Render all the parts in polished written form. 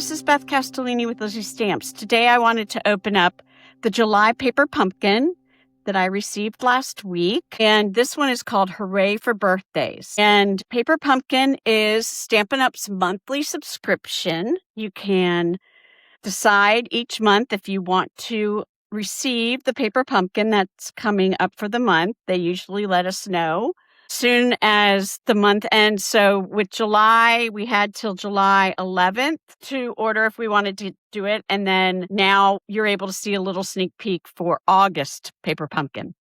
this is Beth Castellini with Lizzie Stamps. Today I wanted to open up the July paper pumpkin that I received last week. And this one is called Hooray for Birthdays. And Paper Pumpkin is Stampin' Up's monthly subscription. You can decide each month if you want to receive the paper pumpkin that's coming up for the month. They usually let us know soon as the month ends. So with July, we had till July 11th to order if we wanted to do it. And then now you're able to see a little sneak peek for August paper pumpkin.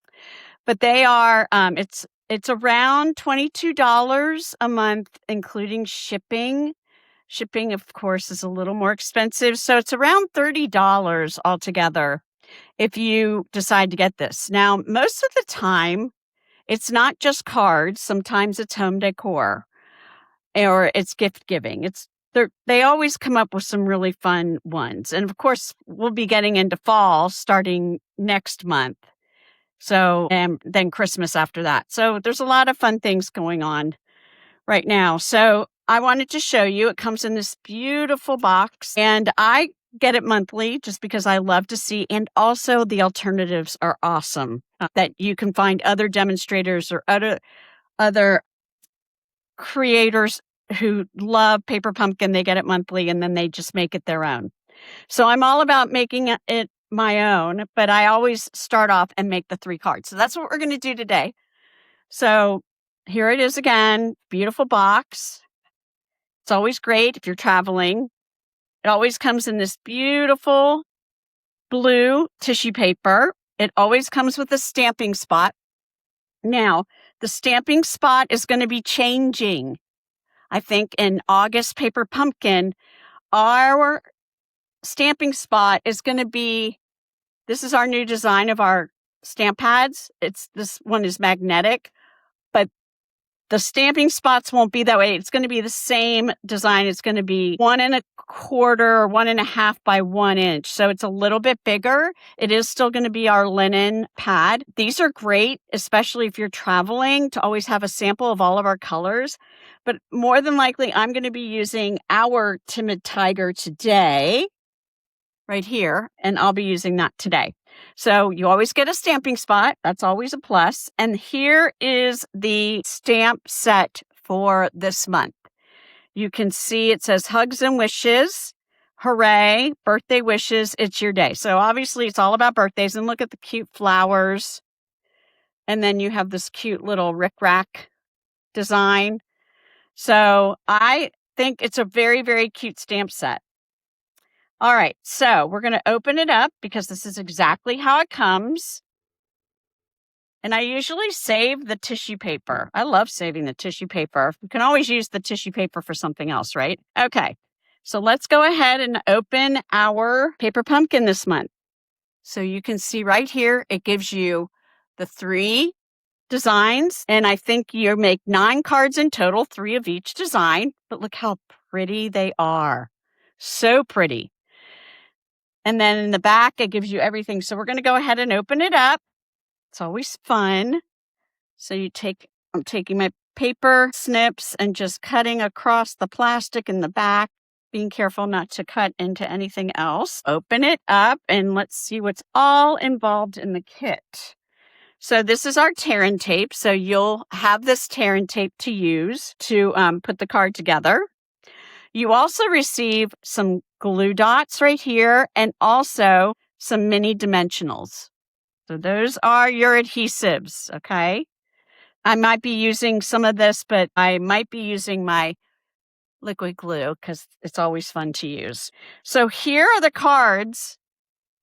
But they are, it's around $22 a month, including shipping. Shipping, of course, is a little more expensive. So it's around $30 altogether if you decide to get this. Now, most of the time, it's not just cards. Sometimes it's home decor or it's gift giving. They always come up with some really fun ones. And of course, we'll be getting into fall starting next month. So, and then Christmas after that. So there's a lot of fun things going on right now. So I wanted to show you. It comes in this beautiful box, and I get it monthly just because I love to see. And also the alternatives are awesome. That you can find other demonstrators or other creators who love paper pumpkin. They get it monthly and then they just make it their own. So I'm all about making it my own, but I always start off and make the 3 cards. So that's what we're going to do today. So here it is again, beautiful box. It's always great if you're traveling. It always comes in this beautiful blue tissue paper. It always comes with a stamping spot. Now, the stamping spot is going to be changing. I think in August paper pumpkin, our stamping spot is going to be, this is our new design of our stamp pads. This one is magnetic, but the stamping spots won't be that way. It's going to be the same design. It's going to be 1 1/4 or 1 1/2 by 1 inch. So it's a little bit bigger. It is still going to be our linen pad. These are great, especially if you're traveling, to always have a sample of all of our colors. But more than likely, I'm going to be using our Timid Tiger today, right here, and I'll be using that today. So you always get a stamping spot. That's always a plus. And here is the stamp set for this month. You can see it says hugs and wishes. Hooray, birthday wishes. It's your day. So obviously it's all about birthdays. And look at the cute flowers. And then you have this cute little rickrack design. So I think it's a very, very cute stamp set. All right, so we're going to open it up because this is exactly how it comes. And I usually save the tissue paper. I love saving the tissue paper. You can always use the tissue paper for something else, right? Okay, so let's go ahead and open our paper pumpkin this month. So you can see right here, it gives you the 3 designs. And I think you make 9 cards in total, 3 of each design. But look how pretty they are. So pretty. And then in the back, it gives you everything. So we're going to go ahead and open it up. It's always fun. So I'm taking my paper snips and just cutting across the plastic in the back, being careful not to cut into anything else. Open it up and let's see what's all involved in the kit. So this is our tear and tape. So you'll have this tear and tape to use to put the card together. You also receive some glue dots right here and also some mini dimensionals. So those are your adhesives, okay? I might be using some of this, but I might be using my liquid glue because it's always fun to use. So here are the cards,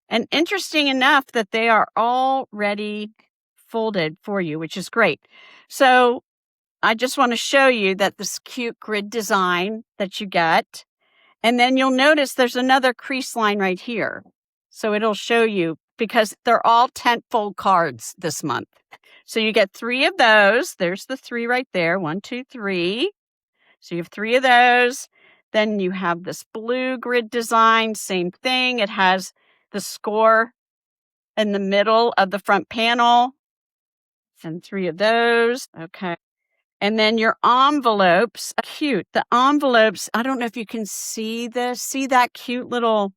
and interesting enough that they are already folded for you, which is great. So I just want to show you that this cute grid design that you get. And then you'll notice there's another crease line right here. So it'll show you because they're all tent-fold cards this month. So you get 3 of those. There's the 3 right there. 1, 2, 3. So you have 3 of those. Then you have this blue grid design. Same thing. It has the score in the middle of the front panel. And 3 of those. Okay. And then your envelopes, cute. The envelopes, I don't know if you can see this. See that cute little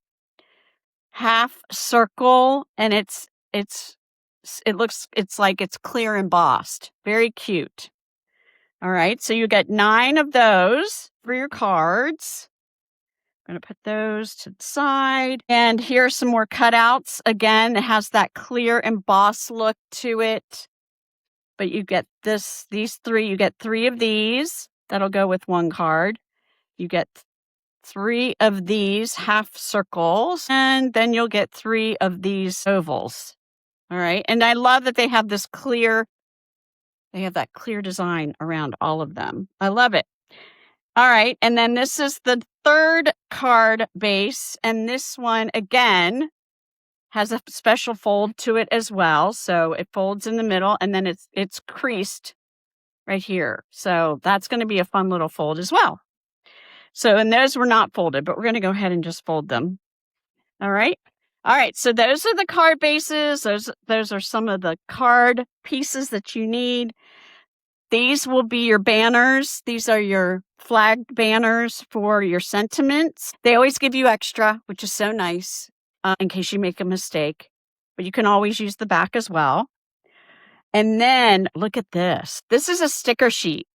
half circle? And it's like it's clear embossed. Very cute. All right, so you get 9 of those for your cards. I'm going to put those to the side. And here's some more cutouts. Again, it has that clear embossed look to it. But you get these 3. You get 3 of these. That'll go with 1 card. You get 3 of these half circles. And then you'll get 3 of these ovals. All right. And I love that they have that clear design around all of them. I love it. All right. And then this is the 3rd card base. And this one, again, has a special fold to it as well. So it folds in the middle and then it's creased right here. So that's going to be a fun little fold as well. So, and those were not folded, but we're going to go ahead and just fold them. All right. All right. So those are the card bases. Those are some of the card pieces that you need. These will be your banners. These are your flagged banners for your sentiments. They always give you extra, which is so nice in case you make a mistake. But you can always use the back as well. And then look at this. This is a sticker sheet.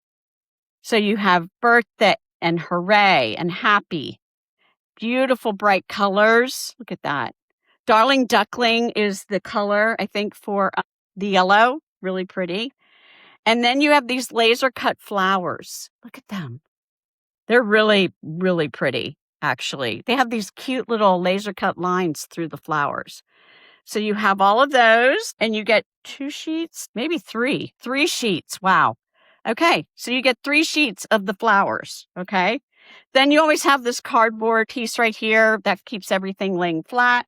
So you have birthday and hooray and happy. Beautiful bright colors. Look at that. Darling Duckling is the color, I think, for the yellow. Really pretty. And then you have these laser cut flowers. Look at them. They're really, really pretty, actually. They have these cute little laser cut lines through the flowers. So you have all of those and you get 2 sheets, maybe 3 sheets. Wow. Okay. So you get 3 sheets of the flowers. Okay. Then you always have this cardboard piece right here that keeps everything laying flat.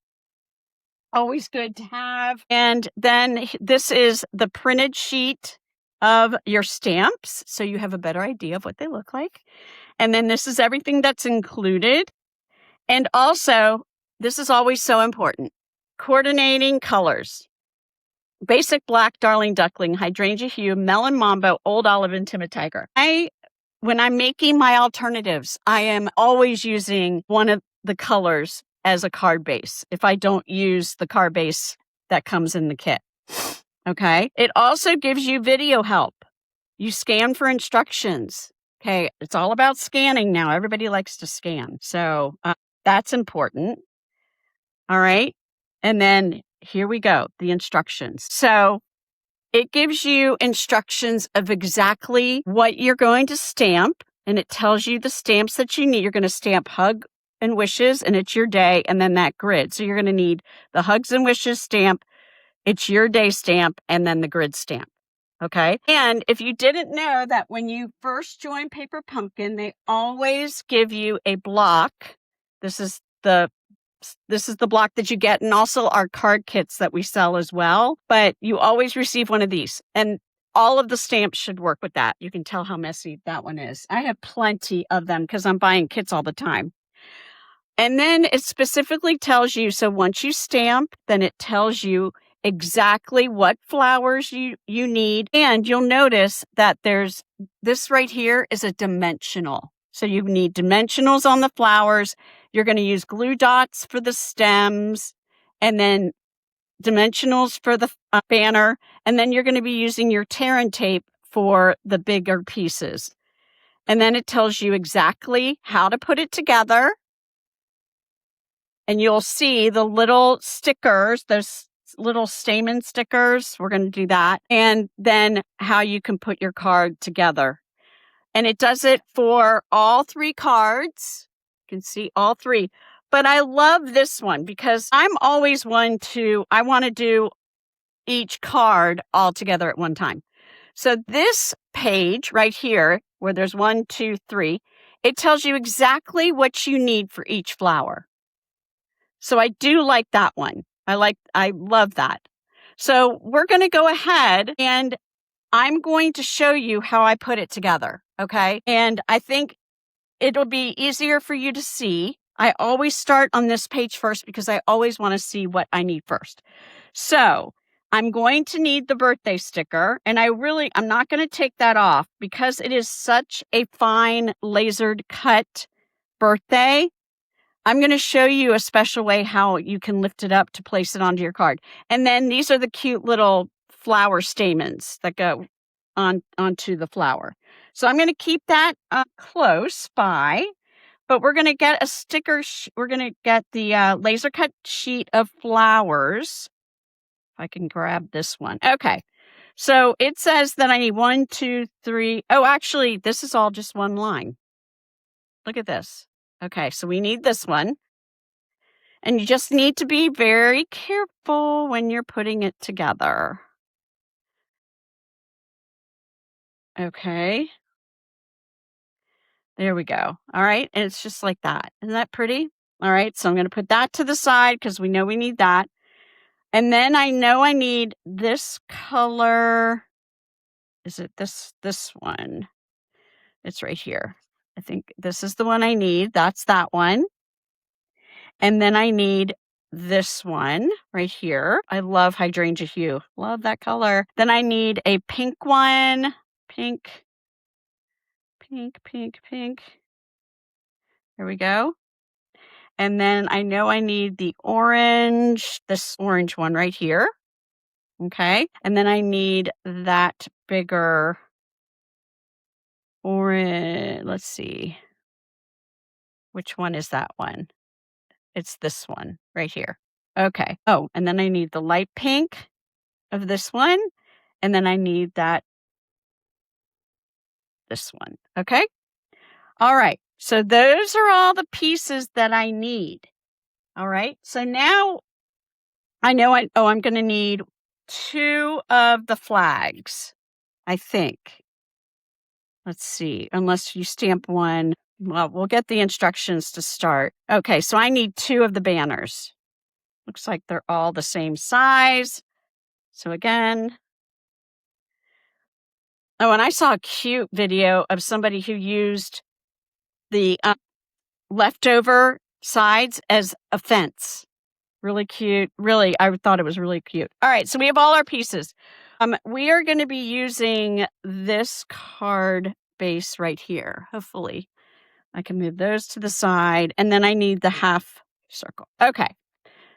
Always good to have. And then this is the printed sheet of your stamps. So you have a better idea of what they look like. And then this is everything that's included. And also, this is always so important. Coordinating colors. Basic black, Darling Duckling, hydrangea hue, melon mambo, old olive, and timid tiger. When I'm making my alternatives, I am always using one of the colors as a card base if I don't use the card base that comes in the kit. Okay. It also gives you video help. You scan for instructions. Okay. It's all about scanning now. Everybody likes to scan. So that's important. All right. And then here we go, the instructions. So it gives you instructions of exactly what you're going to stamp. And it tells you the stamps that you need. You're going to stamp hug and wishes, and it's your day, and then that grid. So you're going to need the hugs and wishes stamp, it's your day stamp, and then the grid stamp. Okay. And if you didn't know that when you first join Paper Pumpkin, they always give you a block. This is the block that you get, and also our card kits that we sell as well. But you always receive one of these, and all of the stamps should work with that. You can tell how messy that one is. I have plenty of them because I'm buying kits all the time. And then it specifically tells you, so once you stamp, then it tells you exactly what flowers you need. And you'll notice that there's this right here is a dimensional. So you need dimensionals on the flowers. You're going to use glue dots for the stems and then dimensionals for the banner. And then you're going to be using your tear and tape for the bigger pieces. And then it tells you exactly how to put it together. And you'll see the little stickers, those little stamen stickers. We're going to do that. And then how you can put your card together. And it does it for all 3 cards. You can see all 3. But I love this one because I'm always I want to do each card all together at one time. So this page right here, where there's 1, 2, 3, it tells you exactly what you need for each flower. So I do like that one. I love that. So we're going to go ahead and I'm going to show you how I put it together. Okay. And I think it'll be easier for you to see. I always start on this page first because I always want to see what I need first. So I'm going to need the birthday sticker, and I'm not going to take that off because it is such a fine lasered cut birthday. I'm going to show you a special way how you can lift it up to place it onto your card. And then these are the cute little flower stamens that go onto the flower. So I'm going to keep that close by, but we're going to get a sticker. We're going to get the laser cut sheet of flowers. If I can grab this one. Okay. So it says that I need 1, 2, 3. Oh, actually, this is all just one line. Look at this. Okay. So we need this one. And you just need to be very careful when you're putting it together. Okay. There we go. All right. And it's just like that. Isn't that pretty? All right. So I'm going to put that to the side because we know we need that. And then I know I need this color. Is it this one? It's right here. I think this is the one I need. That's that one. And then I need this one right here. I love hydrangea hue. Love that color. Then I need a pink one. Pink. There we go. And then I know I need the orange, this orange one right here. Okay. And then I need that bigger orange. Let's see. Which one is that one? It's this one right here. Okay. Oh, and then I need the light pink of this one. And then I need this one. Okay. All right. So those are all the pieces that I need. All right. So now I know I'm going to need 2 of the flags, I think. Let's see. Unless you stamp one. Well, we'll get the instructions to start. Okay. So I need 2 of the banners. Looks like they're all the same size. So again. Oh, and I saw a cute video of somebody who used the leftover sides as a fence. Really cute. Really, I thought it was really cute. All right, so we have all our pieces. We are going to be using this card base right here. Hopefully, I can move those to the side. And then I need the half circle. Okay,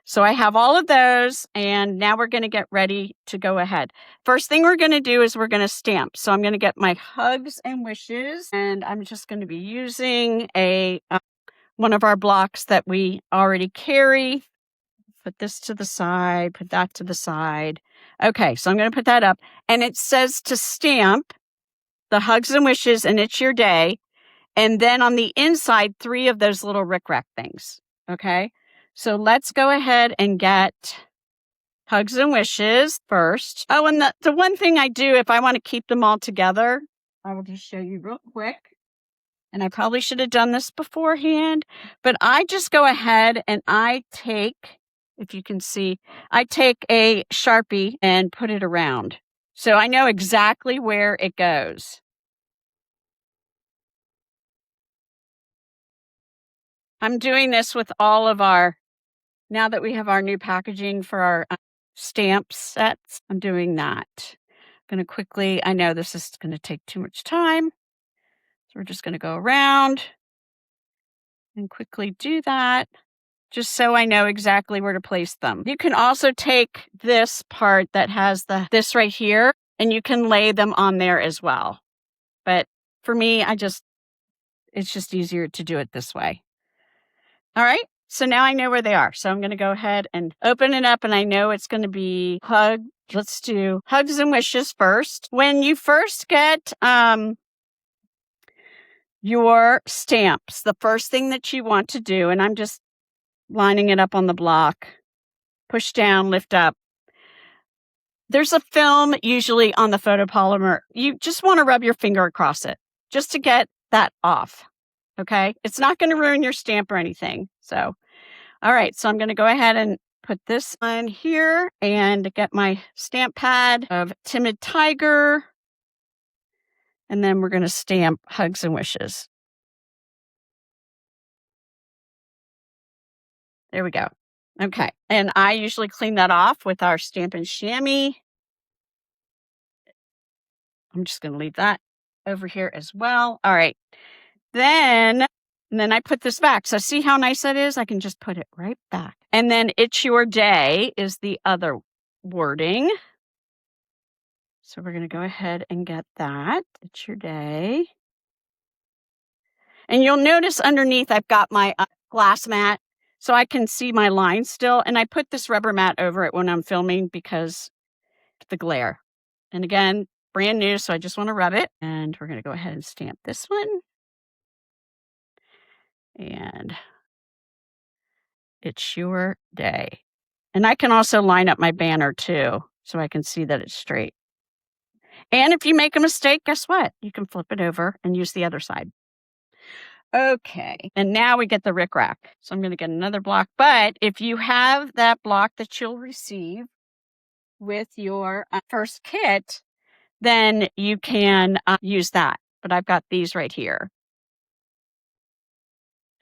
so I have all of those. And now we're going to get ready to go ahead. First thing we're going to do is we're going to stamp. So I'm going to get my hugs and wishes. And I'm just going to be using one of our blocks that we already carry. Put this to the side, put that to the side. Okay, so I'm going to put that up. And it says to stamp the hugs and wishes, and it's your day. And then on the inside, 3 of those little rickrack things. Okay, so let's go ahead and get hugs and wishes first. Oh, and the one thing I do, if I want to keep them all together, I will just show you real quick. And I probably should have done this beforehand, but I just go ahead and I take, if you can see, I take a Sharpie and put it around. So I know exactly where it goes. I'm doing this with all of now that we have our new packaging for our stamp sets, I'm doing that. I'm going to quickly, I know this is going to take too much time. So we're just going to go around and quickly do that, just so I know exactly where to place them. You can also take this part that has this right here, and you can lay them on there as well. But for me, it's just easier to do it this way. All right. So now I know where they are. So I'm going to go ahead and open it up, and I know it's going to be let's do hugs and wishes first. When you first get your stamps, the first thing that you want to do, and I'm just lining it up on the block, push down, lift up. There's a film usually on the photopolymer. You just want to rub your finger across it just to get that off. Okay. It's not going to ruin your stamp or anything. So, all right. So I'm going to go ahead and put this on here and get my stamp pad of Timid Tiger. And then we're going to stamp hugs and wishes. There we go. Okay. And I usually clean that off with our Stampin' Chamois. I'm just going to leave that over here as well. All right. Then I put this back. So see how nice that is? I can just put it right back. And then It's Your Day is the other wording. So we're going to go ahead and get that. It's your day. And you'll notice underneath I've got my glass mat so I can see my lines still. And I put this rubber mat over it when I'm filming because of the glare. And again, brand new, so I just want to rub it. And we're going to go ahead and stamp this one. And It's Your Day. And I can also line up my banner too, so I can see that it's straight. And if you make a mistake, guess what? You can flip it over and use the other side. Okay. And now we get the rickrack. So I'm going to get another block. But if you have that block that you'll receive with your first kit, then you can use that. But I've got these right here.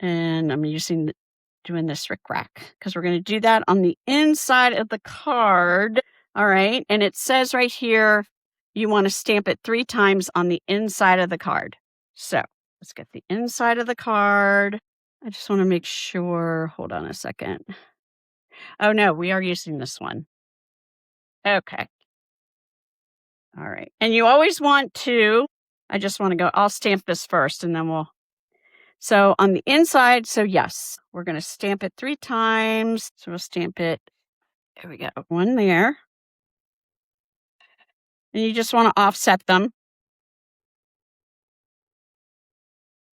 And I'm doing this rickrack because we're going to do that on the inside of the card. All right. And it says right here, you want to stamp it 3 times on the inside of the card. So let's get the inside of the card. I just want to make sure. Hold on a second. Oh, no, we are using this one. Okay. All right. And you always want to, I just want to go, I'll stamp this first and then so on the inside, so yes, we're going to stamp it 3 times. So we'll stamp it. There we go. 1 there. And you just want to offset them.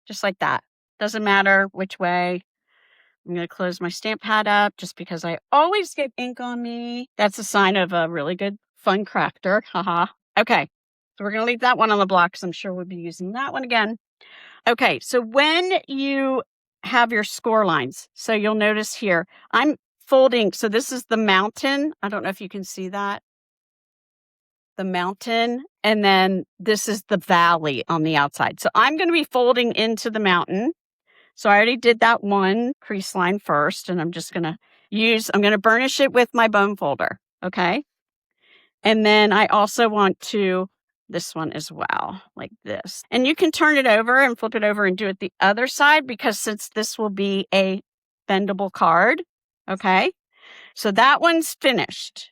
Just like that. Doesn't matter which way. I'm going to close my stamp pad up just because I always get ink on me. That's a sign of a really good fun crafter. Haha. Okay. So we're going to leave that one on the block because I'm sure we'll be using that one again. Okay. So when you have your score lines, so you'll notice here, I'm folding. So this is the mountain. I don't know if you can see that. The mountain. And then this is the valley on the outside. So I'm going to be folding into the mountain. So I already did that one crease line first, and I'm just going to burnish it with my bone folder. Okay. And then I also want to, this one as well, like this. And you can turn it over and flip it over and do it the other side because since this will be a bendable card. Okay. So that one's finished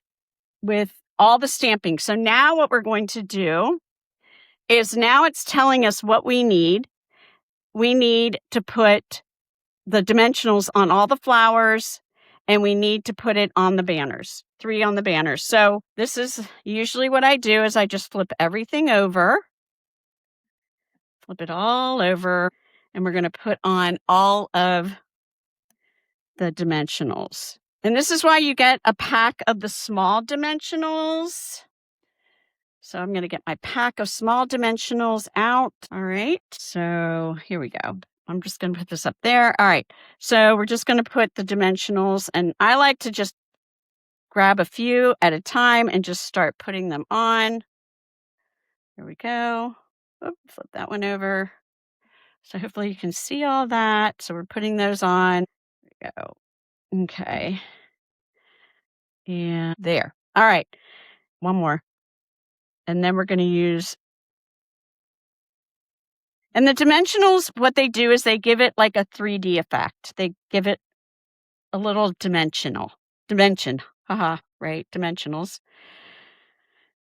with all the stamping. So now what we're going to do is now it's telling us what we need. We need to put the dimensionals on all the flowers, and we need to put it on the banners, 3 on the banners. So this is usually what I do is I just flip everything over, flip it all over, and we're going to put on all of the dimensionals. And this is why you get a pack of the small dimensionals. So I'm going to get my pack of small dimensionals out. All right. So here we go. I'm just going to put this up there. All right. So we're just going to put the dimensionals, and I like to just grab a few at a time and just start putting them on. Here we go. Oop, flip that one over. So hopefully you can see all that. So we're putting those on. There we go. Okay. And there. All right. One more. And then we're going to use, and the dimensionals, what they do is they give it like a 3D effect. They give it a little dimension. Haha, right? Dimensionals.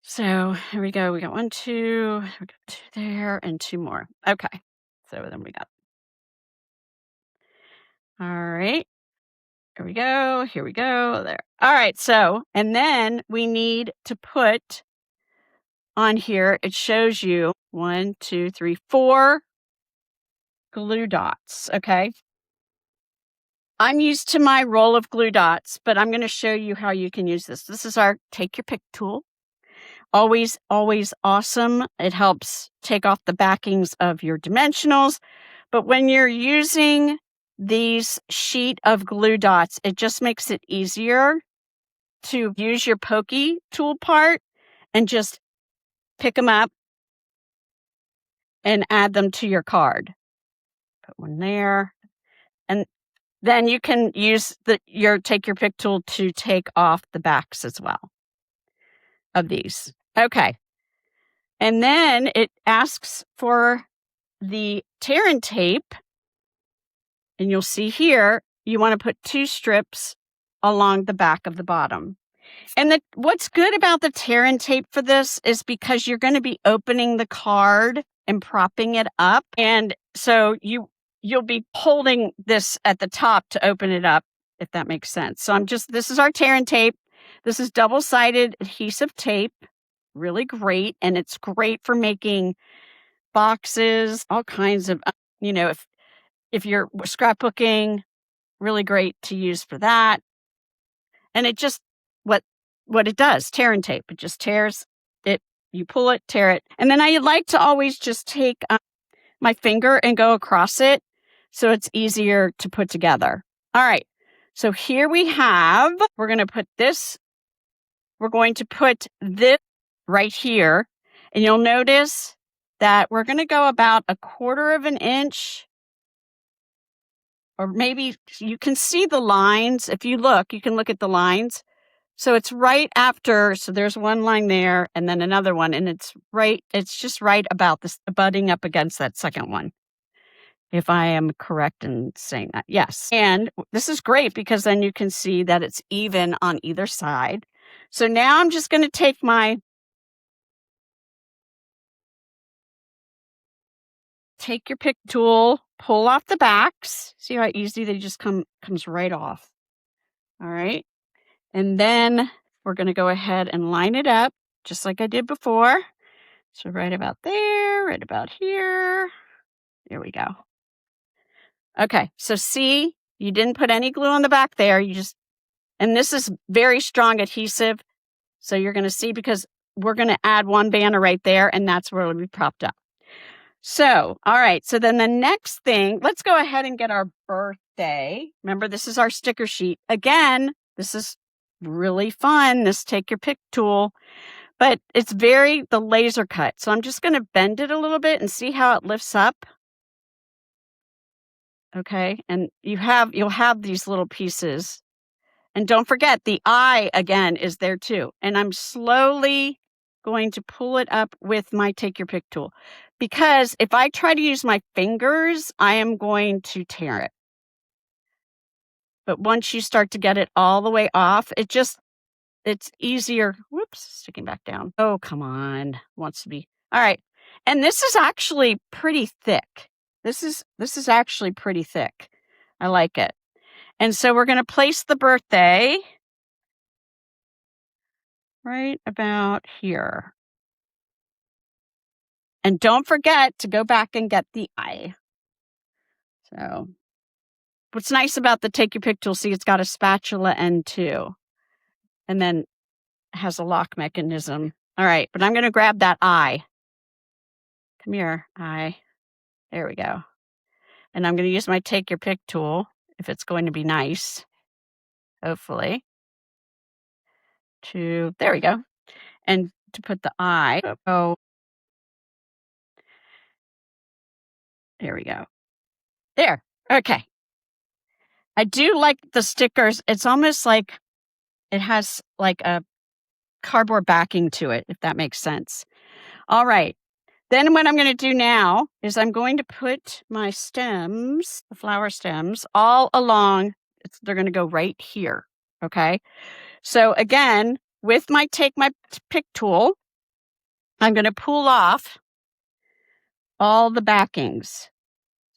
So here we go. We got 1, 2, we got 2 there and 2 more. Okay. So then we got, all right. Here we go. Here we go. There. All right. So, and then we need to put on here, it shows you 1, 2, 3, 4 glue dots. Okay. I'm used to my roll of glue dots, but I'm going to show you how you can use this. This is our take your pick tool. Always, always awesome. It helps take off the backings of your dimensionals. But when you're using these sheet of glue dots, it just makes it easier to use your pokey tool part and just pick them up and add them to your card. Put one there. And then you can use your Take Your Pick tool to take off the backs as well of these. Okay. And then it asks for the tear and tape. And you'll see here, you want to put 2 strips along the back of the bottom. And what's good about the tear and tape for this is because you're going to be opening the card and propping it up. And so you'll be holding this at the top to open it up, if that makes sense. So this is our tear and tape. This is double-sided adhesive tape. Really great. And it's great for making boxes, all kinds of, if you're scrapbooking, really great to use for that. And it just, what it does, tear and tape, it just tears it. You pull it, tear it. And then I like to always just take my finger and go across it so it's easier to put together. All right. So here we're going to put this right here. And you'll notice that we're going to go about 1/4 of an inch, or maybe you can see the lines. If you look, you can look at the lines. So it's right after, so there's one line there and then another one, and it's just right about this, butting up against that second one, if I am correct in saying that. Yes. And this is great because then you can see that it's even on either side. So now I'm just going to take my Take Your Pick tool, pull off the backs. See how easy they just comes right off. All right. And then we're going to go ahead and line it up just like I did before. So right about there, right about here. There we go. Okay. So see, you didn't put any glue on the back there. And this is very strong adhesive. So you're going to see, because we're going to add one banner right there, and that's where it'll be propped up. So, all right. So then the next thing, let's go ahead and get our birthday. Remember, this is our sticker sheet. Again, this is really fun, this Take Your Pick tool, but it's the laser cut. So I'm just going to bend it a little bit and see how it lifts up. Okay. And you'll have these little pieces. And don't forget, the eye again is there too. And I'm slowly going to pull it up with my Take Your Pick tool, because if I try to use my fingers, I am going to tear it. But once you start to get it all the way off, it's easier. Whoops, sticking back down. Oh, come on. Wants to be. All right. And this is actually pretty thick. This is actually pretty thick. I like it. And so we're going to place the birthday right about here. And don't forget to go back and get the eye. So what's nice about the Take Your Pick tool, see, it's got a spatula end too. And then has a lock mechanism. All right, but I'm going to grab that eye. Come here, eye. There we go. And I'm going to use my Take Your Pick tool, if it's going to be nice, hopefully. There we go. And to put the eye. Oh, there we go. There. Okay. I do like the stickers. It's almost like it has like a cardboard backing to it, if that makes sense. All right. Then what I'm going to do now is I'm going to put my stems, the flower stems, all along. They're going to go right here. Okay. So again, with my Take My Pick tool, I'm going to pull off all the backings.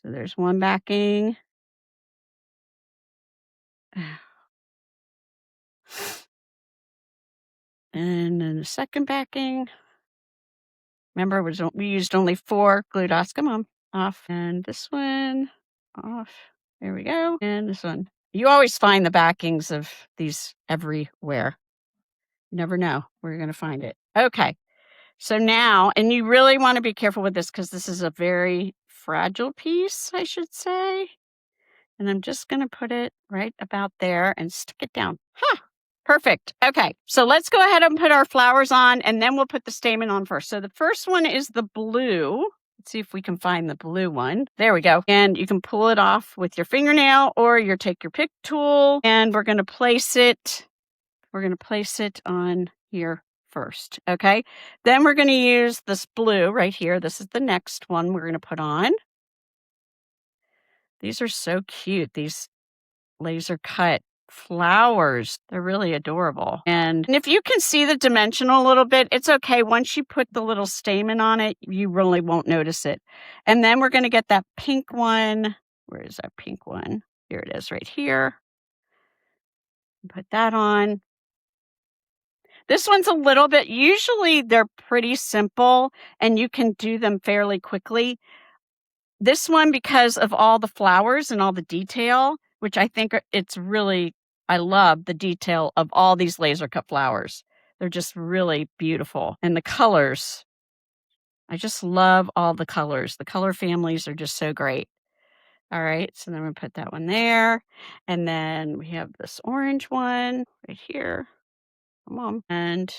So there's one backing. And then the second backing. Remember, we used only 4 glue dots. Come on, off. And this one, off. There we go. And this one. You always find the backings of these everywhere. You never know where you're going to find it. Okay. So now, and you really want to be careful with this because this is a very fragile piece, I should say. And I'm just going to put it right about there and stick it down. Perfect. Okay. So let's go ahead and put our flowers on, and then we'll put the stamen on first. So the first one is the blue. Let's see if we can find the blue one. There we go. And you can pull it off with your fingernail, or you take your pick tool, and we're going to place it. We're going to place it on here first. Okay. Then we're going to use this blue right here. This is the next one we're going to put on. These are so cute. These laser cut flowers. They're really adorable. And if you can see the dimensional a little bit, it's okay. Once you put the little stamen on it, you really won't notice it. And then we're going to get that pink one. Where is that pink one? Here it is right here. Put that on. This one's a little bit, usually they're pretty simple and you can do them fairly quickly. This one, because of all the flowers and all the detail, which I think it's really, I love the detail of all these laser cut flowers. They're just really beautiful. And the colors, I just love all the colors. The color families are just so great. All right, so then we're going to put that one there. And then we have this orange one right here. Come on. And,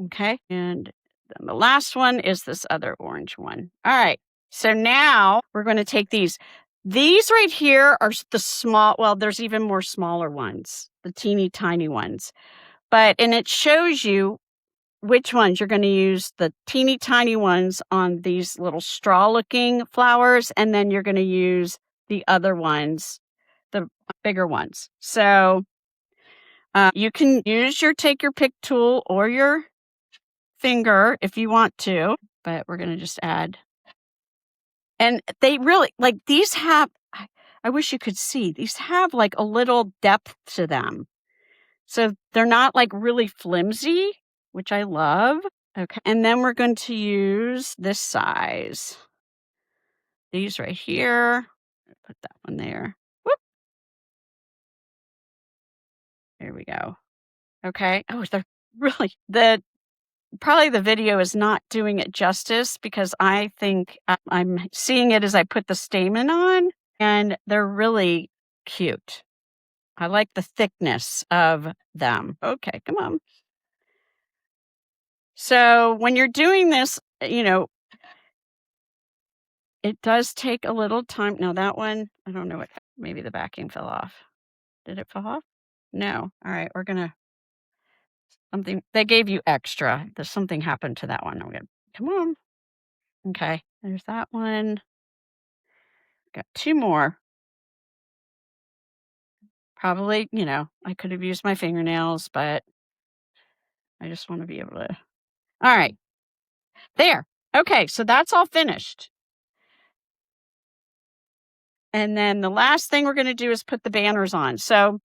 okay. And then the last one is this other orange one. All right. So now we're going to take these. These right here are the small, well, there's even more smaller ones, the teeny tiny ones. And it shows you which ones you're going to use, the teeny tiny ones on these little straw looking flowers. And then you're going to use the other ones, the bigger ones. So you can use take your pick tool or your finger if you want to, but we're going to just add. And they really, like, these have, I wish you could see, these have like a little depth to them. So they're not like really flimsy, which I love. Okay. And then we're going to use this size. These right here. Put that one there. Whoop. There we go. Okay. Oh, they're really, probably the video is not doing it justice because I think I'm seeing it as I put the stamen on, and they're really cute. I like the thickness of them. Okay, come on. So when you're doing this, it does take a little time. Now that one, I don't know what, maybe the backing fell off. Did it fall off? No. All right, we're going to, they gave you extra. There's something happened to that one. Come on. Okay, there's that one. Got two more. Probably, I could have used my fingernails, but I just want to be able to. All right. There. Okay, so that's all finished. And then the last thing we're going to do is put the banners on. So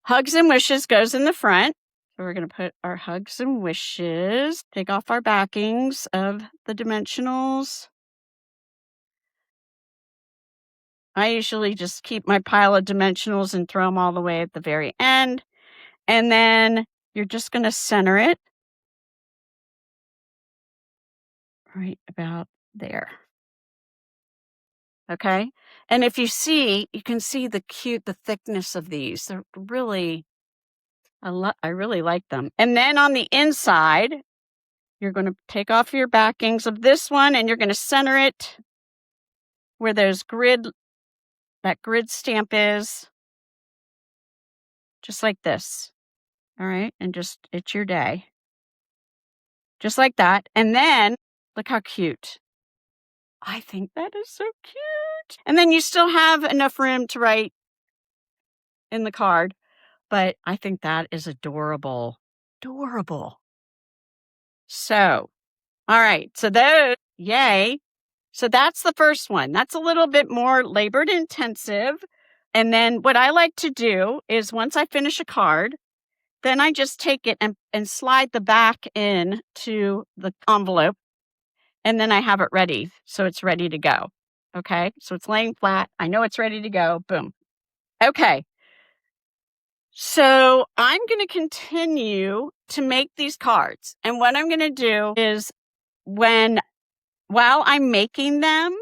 Hugs and Wishes goes in the front. So we're going to put our Hugs and Wishes, take off our backings of the dimensionals. I usually just keep my pile of dimensionals and throw them all the way at the very end. And then you're just going to center it right about there. Okay. And if you can see the thickness of these. They're really, I really like them. And then on the inside, you're going to take off your backings of this one and you're going to center it where that grid stamp is. Just like this. All right. And it's your day. Just like that. And then look how cute. I think that is so cute. And then you still have enough room to write in the card. But I think that is adorable. Adorable. So, all right. So yay. So that's the first one. That's a little bit more labor intensive. And then what I like to do is once I finish a card, then I just take it and slide the back in to the envelope. And then I have it ready. So it's ready to go. Okay. So it's laying flat. I know it's ready to go. Boom. Okay. So I'm going to continue to make these cards. And what I'm going to do is while I'm making them,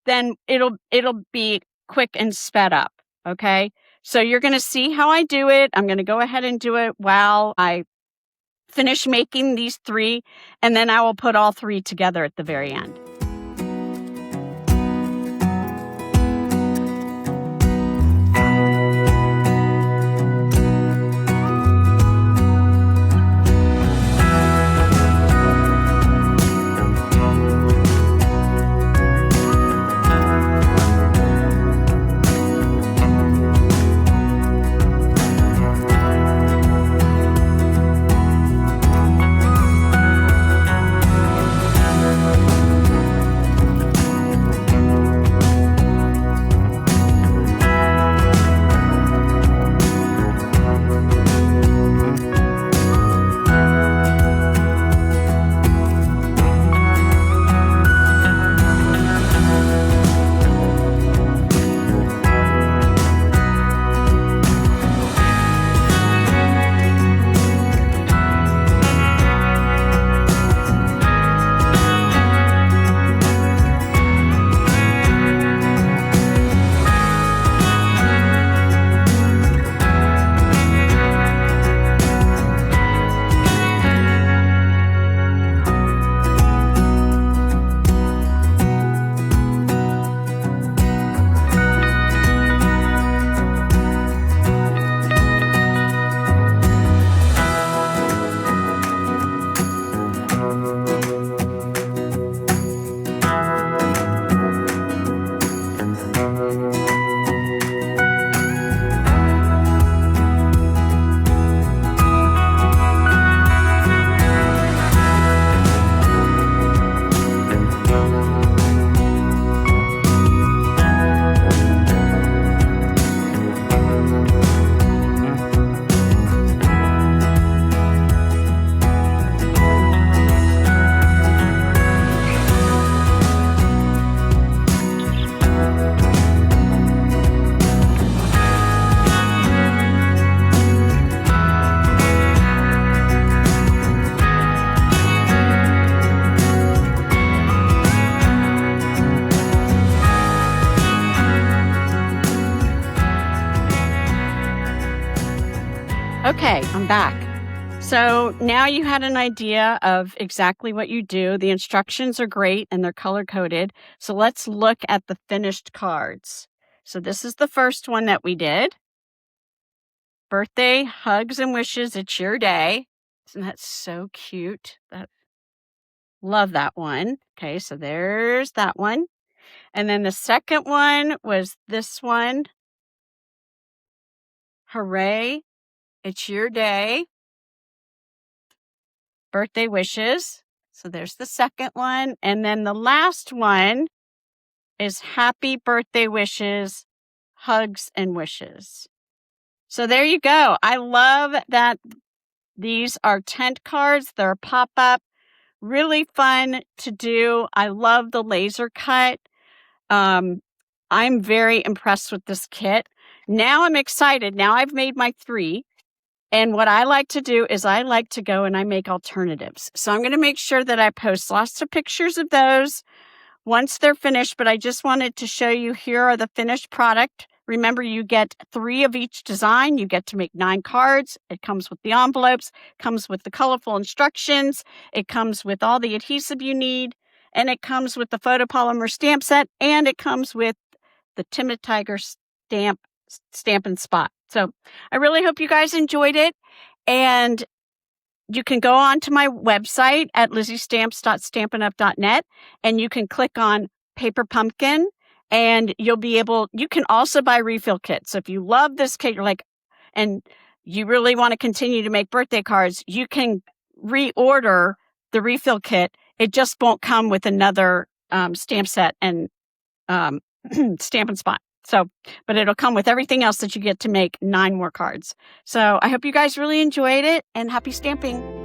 then it'll be quick and sped up. Okay. So you're going to see how I do it. I'm going to go ahead and do it while I finish making these 3, and then I will put all 3 together at the very end. Okay, I'm back. So now you had an idea of exactly what you do. The instructions are great and they're color-coded. So let's look at the finished cards. So this is the first one that we did. Birthday, hugs, and wishes. It's your day. Isn't that so cute? Love that one. Okay, so there's that one. And then the second one was this one. Hooray, it's your day. Birthday wishes. So there's the second one. And then the last one is happy birthday wishes, hugs, and wishes. So there you go. I love that these are tent cards. They're pop-up. Really fun to do. I love the laser cut. I'm very impressed with this kit. Now I'm excited. Now I've made my 3. And what I like to do is I like to go and I make alternatives. So I'm going to make sure that I post lots of pictures of those once they're finished. But I just wanted to show you, here are the finished product. Remember, you get 3 of each design. You get to make 9 cards. It comes with the envelopes, comes with the colorful instructions. It comes with all the adhesive you need. And it comes with the photopolymer stamp set. And it comes with the Timid Tiger Stampin' Spot. So I really hope you guys enjoyed it. And you can go on to my website at lizziestamps.stampinup.net and you can click on Paper Pumpkin and you can also buy refill kits. So if you love this kit, and you really want to continue to make birthday cards, you can reorder the refill kit. It just won't come with another stamp set and Stampin' Spot. But it'll come with everything else that you get to make 9 more cards. So I hope you guys really enjoyed it and happy stamping.